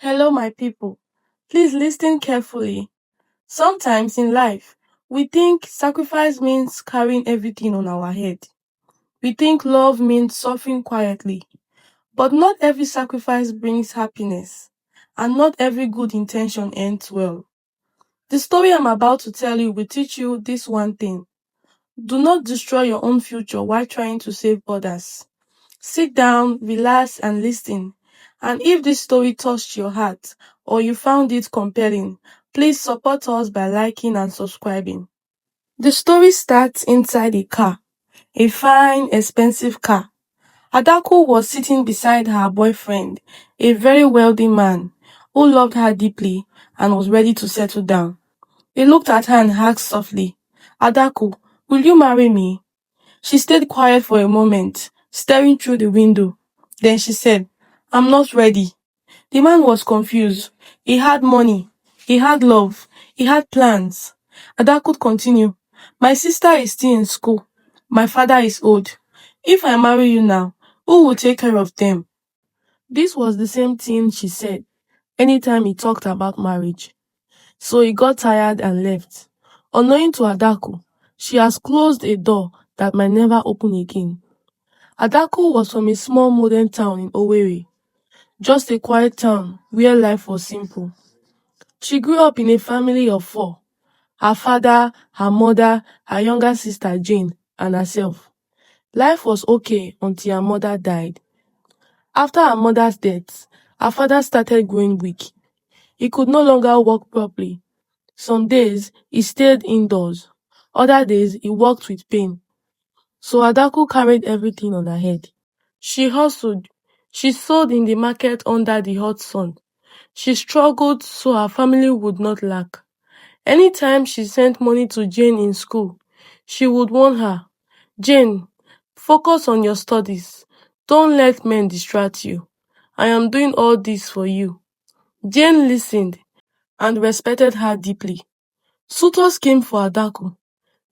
Hello, my people. Please listen carefully. Sometimes in life, we think sacrifice means carrying everything on our head. We think love means suffering quietly. But not every sacrifice brings happiness, and not every good intention ends well. The story I'm about to tell you will teach you this one thing. Do not destroy your own future while trying to save others. Sit down, relax, and listen. And if this story touched your heart or you found it compelling, please support us by liking and subscribing. The story starts inside a car, a fine, expensive car. Adaku was sitting beside her boyfriend, a very wealthy man who loved her deeply and was ready to settle down. He looked at her and asked softly, Adaku, will you marry me? She stayed quiet for a moment, staring through the window. Then she said, I'm not ready. The man was confused. He had money. He had love. He had plans. Ada could continue. My sister is still in school. My father is old. If I marry you now, who will take care of them? This was the same thing she said anytime he talked about marriage. So he got tired and left. Unknowing to Adaku, she has closed a door that might never open again. Adaku was from a small modern town in Owerri, just a quiet town where life was simple. She grew up in a family of four: her father, her mother, her younger sister Jane, and herself. Life was okay until her mother died. After her mother's death, her father started growing weak. He could no longer walk properly. Some days he stayed indoors, other days he walked with pain. So Adaku carried everything on her head. She hustled. She sold in the market under the hot sun. She struggled so her family would not lack. Anytime she sent money to Jane in school, she would warn her, Jane, focus on your studies. Don't let men distract you. I am doing all this for you. Jane listened and respected her deeply. Suitors came for Adaku,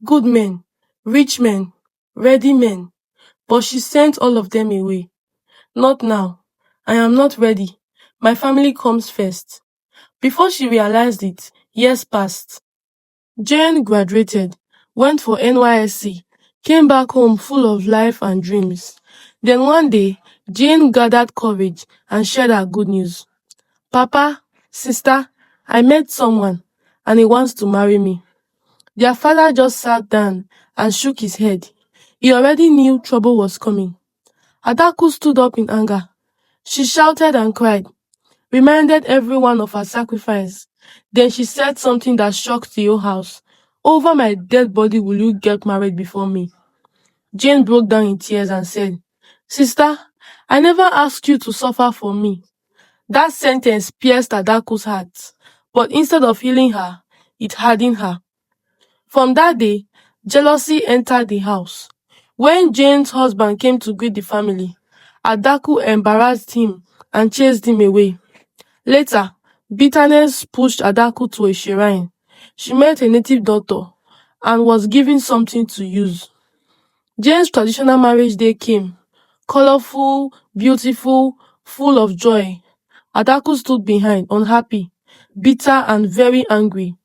good men, rich men, ready men, but she sent all of them away. Not now. I am not ready. My family comes first. Before she realized it, years passed. Jane graduated, went for NYSC, came back home full of life and dreams. Then one day, Jane gathered courage and shared her good news. Papa, sister, I met someone and he wants to marry me. Their father just sat down and shook his head. He already knew trouble was coming. Adaku stood up in anger. She shouted and cried, reminded everyone of her sacrifice. Then she said something that shocked the whole house. Over my dead body will you get married before me? Jane broke down in tears and said, Sister, I never asked you to suffer for me. That sentence pierced Adaku's heart, but instead of healing her, it hardened her. From that day, jealousy entered the house. When Jane's husband came to greet the family, Adaku embarrassed him and chased him away. Later, bitterness pushed Adaku to a shrine. She met a native doctor and was given something to use. Jane's traditional marriage day came, colorful, beautiful, full of joy. Adaku stood behind, unhappy, bitter and very angry.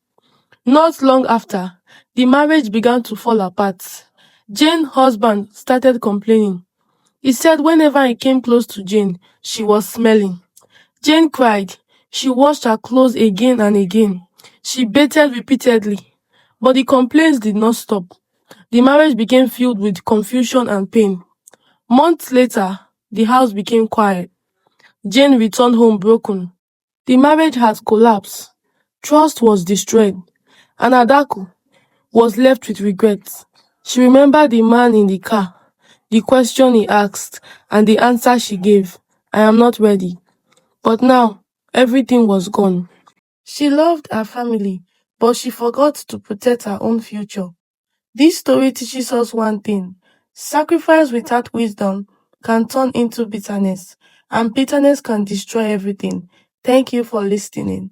Not long after, the marriage began to fall apart. Jane's husband started complaining. He said whenever he came close to Jane, she was smelling. Jane cried. She washed her clothes again and again. She bathed repeatedly. But the complaints did not stop. The marriage became filled with confusion and pain. Months later, the house became quiet. Jane returned home broken. The marriage had collapsed. Trust was destroyed. And Adaku was left with regrets. She remembered the man in the car, the question he asked, and the answer she gave. I am not ready. But now, everything was gone. She loved her family, but she forgot to protect her own future. This story teaches us one thing: sacrifice without wisdom can turn into bitterness, and bitterness can destroy everything. Thank you for listening.